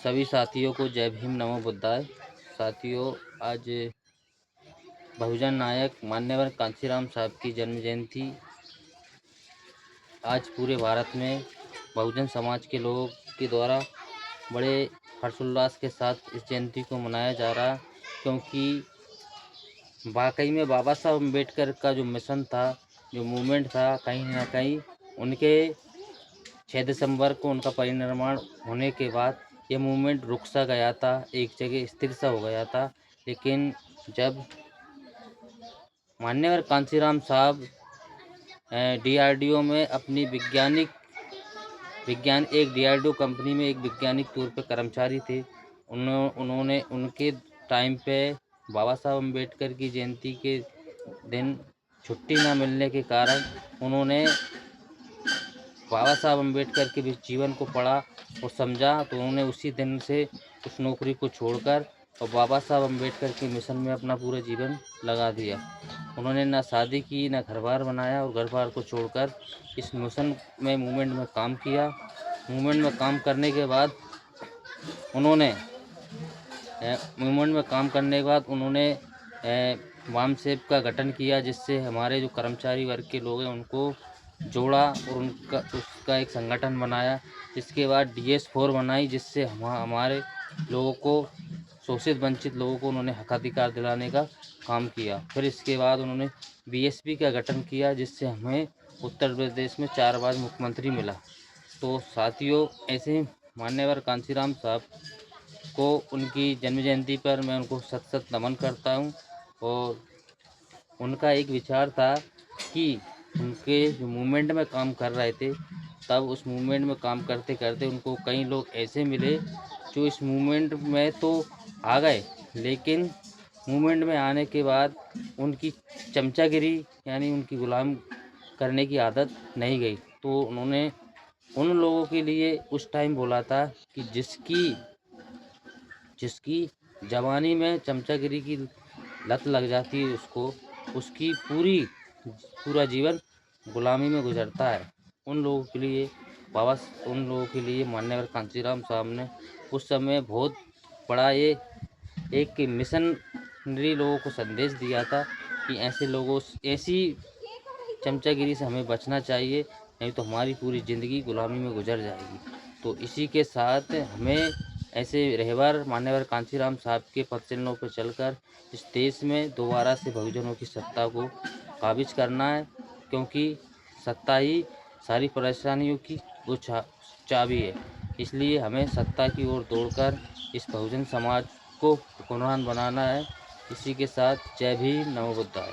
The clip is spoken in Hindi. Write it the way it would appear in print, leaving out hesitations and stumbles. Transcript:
सभी साथियों को जय भीम नमो बुद्धाय। साथियों, आज बहुजन नायक मान्यवर कांशीराम साहब की जन्म जयंती आज पूरे भारत में बहुजन समाज के लोगों के द्वारा बड़े हर्षोल्लास के साथ इस जयंती को मनाया जा रहा, क्योंकि वाकई में बाबा साहब अम्बेडकर का जो मिशन था, जो मूवमेंट था, कहीं ना कहीं उनके 6 दिसंबर को उनका परिनिर्वाण होने के बाद ये मूवमेंट रुक सा गया था, एक जगह स्थिर सा हो गया था। लेकिन जब मान्यवर कांशीराम साहब डीआरडीओ में अपनी एक डीआरडीओ कंपनी में एक वैज्ञानिक तौर पे कर्मचारी थे, उन्होंने उनके टाइम पे बाबा साहब अम्बेडकर की जयंती के दिन छुट्टी ना मिलने के कारण उन्होंने बाबा साहब अम्बेडकर के जीवन को पढ़ा और समझा, तो उन्होंने उसी दिन से उस नौकरी को छोड़कर और बाबा साहब अम्बेडकर के मिशन में अपना पूरा जीवन लगा दिया। उन्होंने ना शादी की, ना घर बार बनाया और घर बार को छोड़कर इस मिशन में मूवमेंट में काम किया। मूवमेंट में काम करने के बाद उन्होंने वामसेप का गठन किया, जिससे हमारे जो कर्मचारी वर्ग के लोग हैं उनको जोड़ा और उसका एक संगठन बनाया। इसके बाद DS4 बनाई, जिससे हमारे लोगों को, शोषित वंचित लोगों को उन्होंने हक अधिकार दिलाने का काम किया। फिर इसके बाद उन्होंने BSP का गठन किया, जिससे हमें उत्तर प्रदेश में 4 बार मुख्यमंत्री मिला। तो साथियों, ऐसे मान्यवर कांशीराम साहब को उनकी जन्म जयंती पर मैं उनको सत सत नमन करता हूँ। और उनका एक विचार था कि उनके जो मूवमेंट में काम कर रहे थे, तब उस मूवमेंट में काम करते करते उनको कई लोग ऐसे मिले जो इस मूवमेंट में तो आ गए, लेकिन मूवमेंट में आने के बाद उनकी चमचागिरी यानी उनकी गुलाम करने की आदत नहीं गई। तो उन्होंने उन लोगों के लिए उस टाइम बोला था कि जिसकी जवानी में चमचागिरी की लत लग जाती है, उसकी पूरा जीवन गुलामी में गुजरता है। उन लोगों के लिए मान्यवर कांशीराम साहब ने उस समय बहुत बड़ा ये एक मिशनरी लोगों को संदेश दिया था कि ऐसी चमचागिरी से हमें बचना चाहिए, नहीं तो हमारी पूरी ज़िंदगी गुलामी में गुजर जाएगी। तो इसी के साथ हमें ऐसे रहबर मान्यवर कांशीराम साहब के पद चिन्हों पर चलकर इस देश में दोबारा से बहुजनों की सत्ता को काबिज करना है, क्योंकि सत्ता ही सारी परेशानियों की वो चाबी है। इसलिए हमें सत्ता की ओर दौड़कर इस बहुजन समाज को हुक्मरान बनाना है। इसी के साथ जय भीम नमो बुद्धाय।